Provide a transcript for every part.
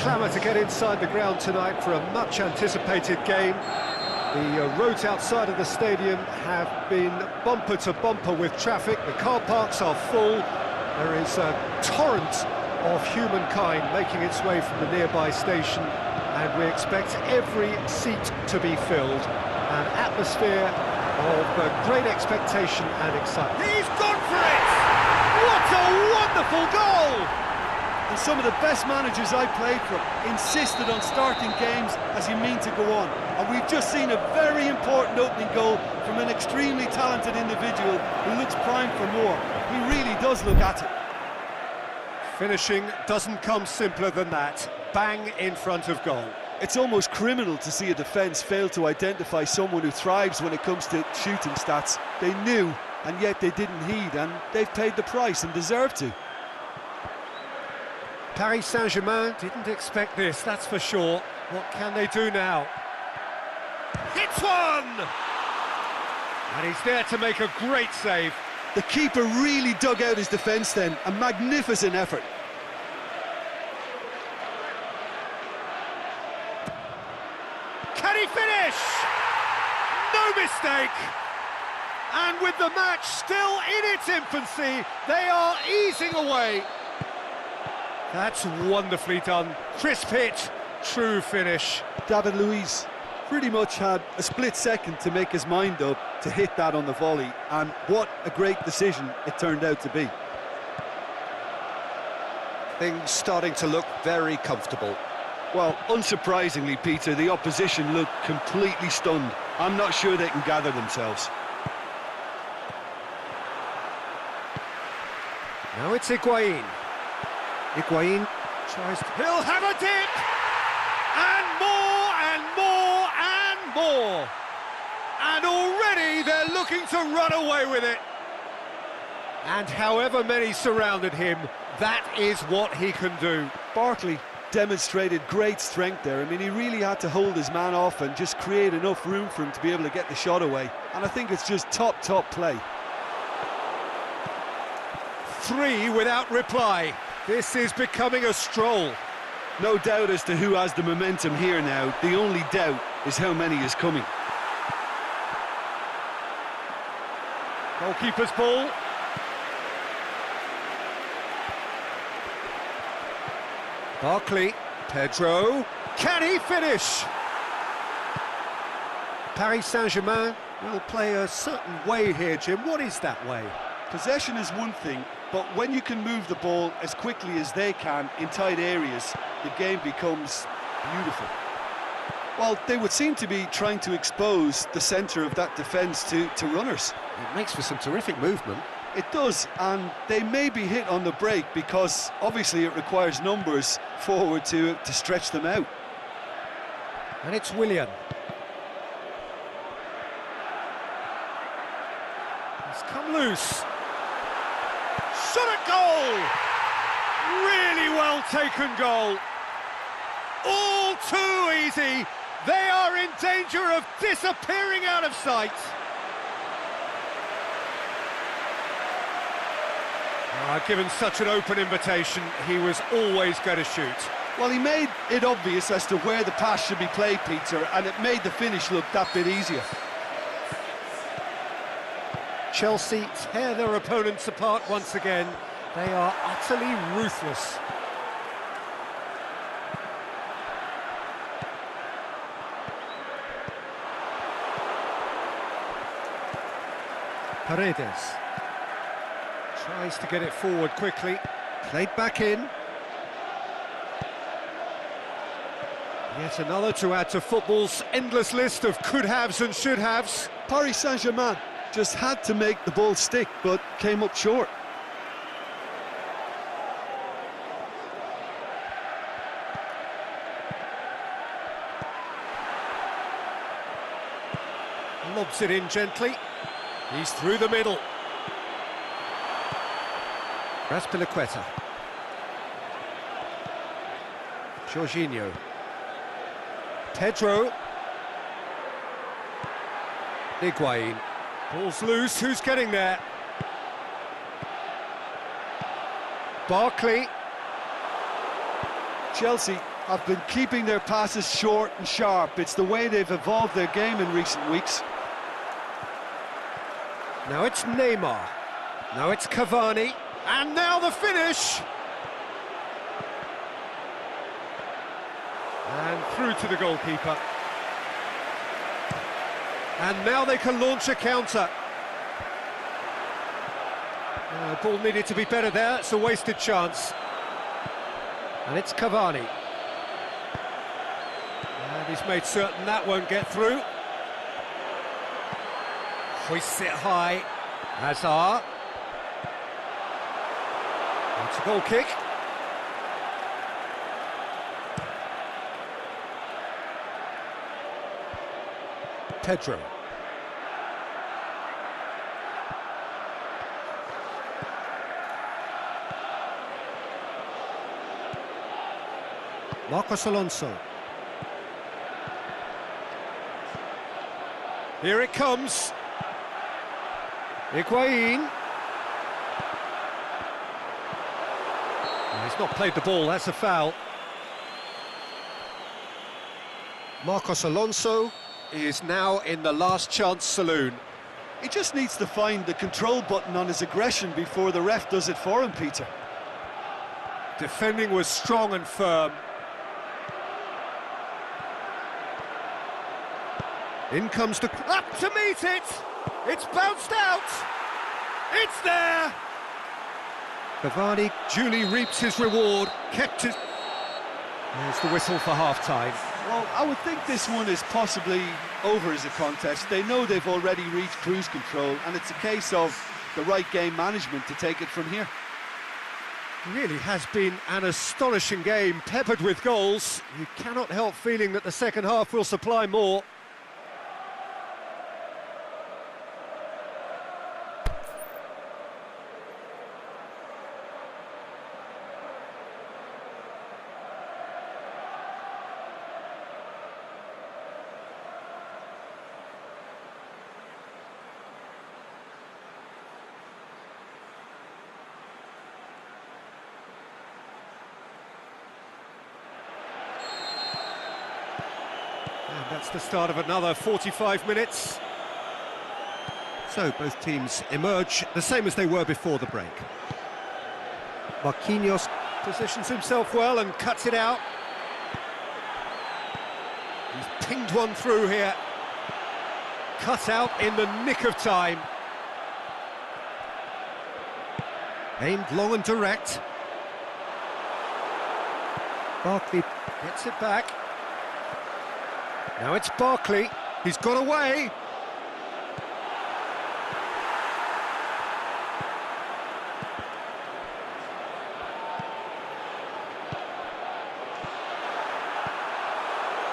clamour to get inside the ground tonight for a much-anticipated game. The roads outside of the stadium have been bumper to bumper with traffic. The car parks are full. There is a torrent of humankind making its way from the nearby station, and we expect every seat to be filled. An atmosphere of great expectation and excitement. He's gone for it! What a wonderful goal! And some of the best managers I played for insisted on starting games as you mean to go on. And we've just seen a very important opening goal from an extremely talented individual who looks primed for more. He really does look at it. Finishing doesn't come simpler than that. Bang in front of goal. It's almost criminal to see a defence fail to identify someone who thrives when it comes to shooting stats. They knew, and yet they didn't heed, and they've paid the price and deserve to. Paris Saint-Germain didn't expect this, that's for sure. What can they do now? Hits one! And he's there to make a great save. The keeper really dug out his defence then, a magnificent effort. Can he finish? No mistake! And with the match still in its infancy, they are easing away. That's wonderfully done. Crisp hit, true finish. David Luiz pretty much had a split second to make his mind up to hit that on the volley, and what a great decision it turned out to be. Things starting to look very comfortable. Well, unsurprisingly, Peter, the opposition looked completely stunned. I'm not sure they can gather themselves. Now it's Higuain. Higuain tries to... He'll have a dip! And more, and more, and more! And already they're looking to run away with it. And however many surrounded him, that is what he can do. Barkley demonstrated great strength there. I mean, he really had to hold his man off and just create enough room for him to be able to get the shot away. And I think it's just top play. 3 without reply. This is becoming a stroll. No doubt as to who has the momentum here now. The only doubt is how many is coming. Goalkeeper's ball. Barkley, Pedro, can he finish? Paris Saint-Germain will play a certain way here, Jim. What is that way? Possession is one thing, but when you can move the ball as quickly as they can in tight areas, the game becomes beautiful. Well, they would seem to be trying to expose the centre of that defence to runners. It makes for some terrific movement. It does, and they may be hit on the break because obviously it requires numbers forward to stretch them out. And it's Willian. He's come loose. Shot at goal! Really well taken goal. All too easy. They are in danger of disappearing out of sight. Given such an open invitation, he was always going to shoot. Well, he made it obvious as to where the pass should be played, Peter, and it made the finish look that bit easier. Chelsea tear their opponents apart once again. They are utterly ruthless. Paredes tries to get it forward quickly. Played back in. Yet another to add to football's endless list of could-haves and should-haves. Paris Saint-Germain just had to make the ball stick, but came up short. Lobs it in gently. He's through the middle. Raspilicueta. Jorginho. Pedro. Higuain. Ball's loose, who's getting there? Barkley. Chelsea have been keeping their passes short and sharp. It's the way they've evolved their game in recent weeks. Now it's Neymar. Now it's Cavani. And now the finish! And through to the goalkeeper. And now they can launch a counter. Ball needed to be better there, it's a wasted chance. And it's Cavani. And he's made certain that won't get through. Hoists it high. Hazard. It's a goal kick. Pedro. Marcos Alonso. Here it comes. Higuain. He's not played the ball, that's a foul. Marcos Alonso is now in the last chance saloon. He just needs to find the control button on his aggression before the ref does it for him, Peter. Defending was strong and firm. In comes the... Up to meet it! It's bounced out! It's there! Cavani duly reaps his reward, kept his... There's the whistle for half-time. Well, I would think this one is possibly over as a contest. They know they've already reached cruise control, and it's a case of the right game management to take it from here. It really has been an astonishing game, peppered with goals. You cannot help feeling that the second half will supply more. And that's the start of another 45 minutes. So both teams emerge the same as they were before the break. Marquinhos positions himself well and cuts it out. He's pinged one through here. Cut out in the nick of time. Aimed long and direct. Barkley gets it back. Now it's Barkley. He's got away.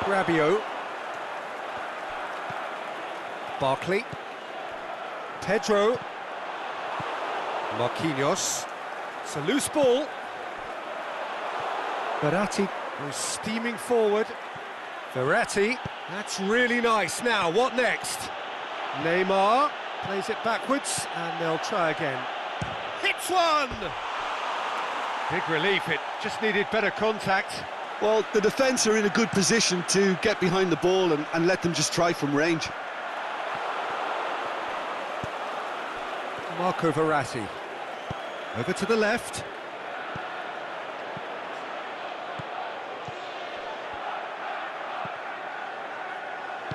Rabiot. Barkley. Pedro. Marquinhos. It's a loose ball. Verratti goes steaming forward. Verratti, that's really nice. Now, what next? Neymar plays it backwards, and they'll try again. Hits one! Big relief, it just needed better contact. Well, the defence are in a good position to get behind the ball and let them just try from range. Marco Verratti. Over to the left.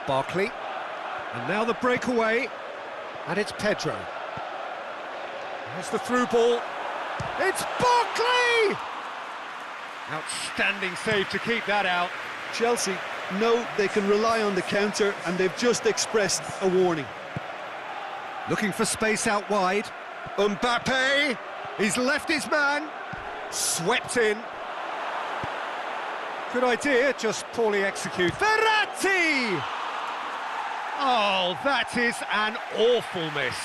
Barkley, and now the breakaway, and it's Pedro. There's the through ball. It's Barkley! Outstanding save to keep that out. Chelsea know they can rely on the counter, and they've just expressed a warning. Looking for space out wide. Mbappe, he's left his man. Swept in. Good idea, just poorly executed. Verratti! Oh, that is an awful miss.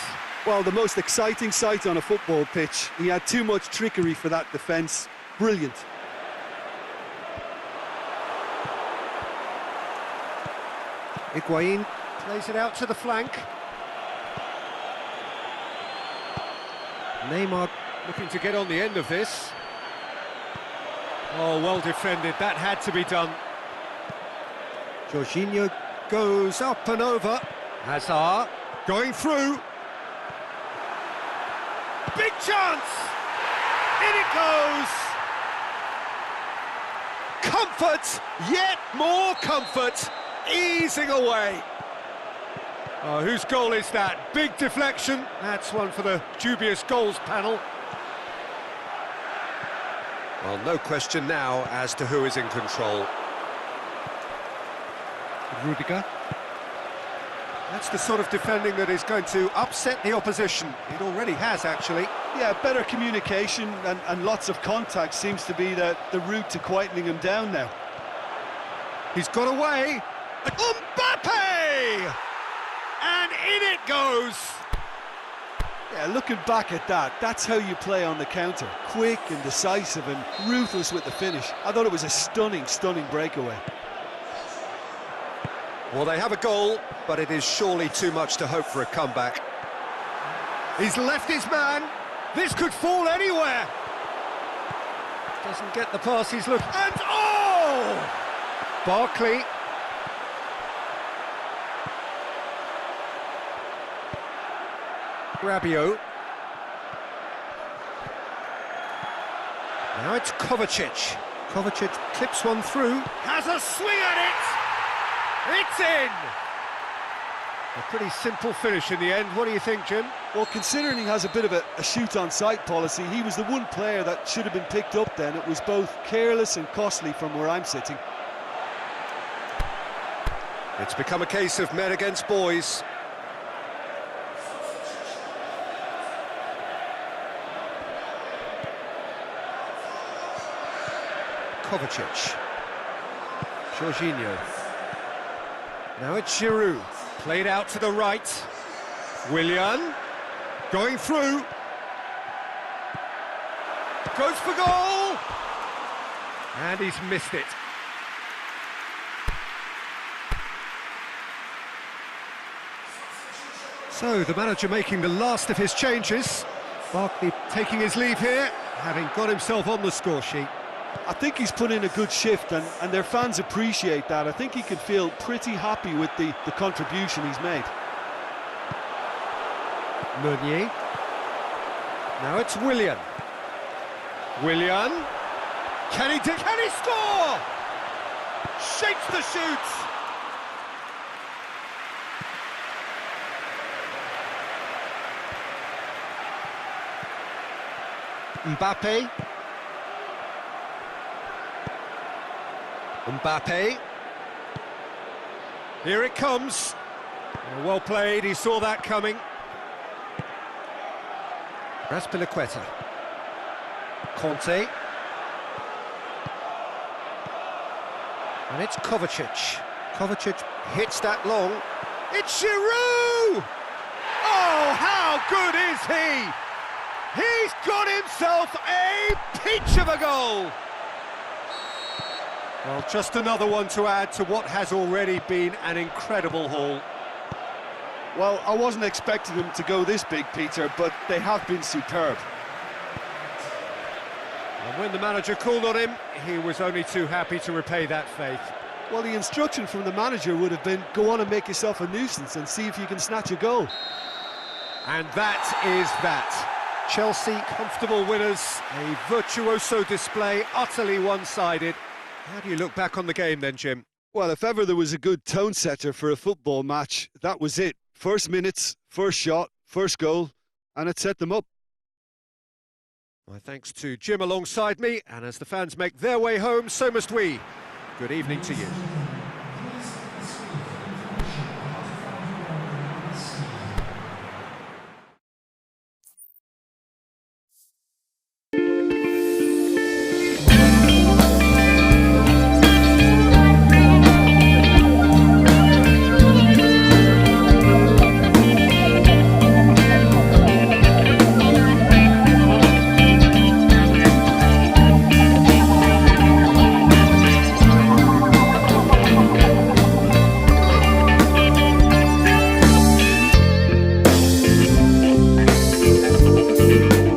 Well, the most exciting sight on a football pitch. He had too much trickery for that defence. Brilliant. Higuain plays it out to the flank. Neymar looking to get on the end of this. Oh, well defended, that had to be done. Jorginho goes up and over. Hazard going through. Big chance! In it goes! Comfort, yet more comfort, easing away. Oh, whose goal is that? Big deflection. That's one for the dubious goals panel. Well, no question now as to who is in control. Rudiger. That's the sort of defending that is going to upset the opposition. It already has, actually. Yeah, better communication and lots of contact seems to be the route to quietening him down now. He's got away. Mbappe! And in it goes! Yeah, looking back at that, that's how you play on the counter. Quick and decisive and ruthless with the finish. I thought it was a stunning, stunning breakaway. Well, they have a goal, but it is surely too much to hope for a comeback. He's left his man. This could fall anywhere. Doesn't get the pass he's looking... And oh! Barkley. Rabiot. Now it's Kovacic. Kovacic clips one through. Has a swing at it! It's in! A pretty simple finish in the end. What do you think, Jim? Well, considering he has a bit of a shoot-on-sight policy, he was the one player that should have been picked up then. It was both careless and costly from where I'm sitting. It's become a case of men against boys. Kovacic. Jorginho. Now it's Giroud. Played out to the right. Willian. Going through. Goes for goal! And he's missed it. So, the manager making the last of his changes. Barkley taking his leave here, having got himself on the score sheet. I think he's put in a good shift and their fans appreciate that. I think he can feel pretty happy with the contribution he's made. Meunier. Now it's Willian. Willian. Can he score? Shapes the shoot. Mbappe. Mbappe. Here it comes. Well played, he saw that coming. Raspilicueta. Conte. And it's Kovacic. Kovacic hits that long. It's Giroud! Oh, how good is he? He's got himself a peach of a goal! Well, just another one to add to what has already been an incredible haul. Well, I wasn't expecting them to go this big, Peter, but they have been superb. And when the manager called on him, he was only too happy to repay that faith. Well, the instruction from the manager would have been, go on and make yourself a nuisance and see if you can snatch a goal. And that is that. Chelsea, comfortable winners, a virtuoso display, utterly one-sided. How do you look back on the game then, Jim? Well, if ever there was a good tone setter for a football match, that was it. First minutes, first shot, first goal, and it set them up. My thanks to Jim alongside me, and as the fans make their way home, so must we. Good evening to you.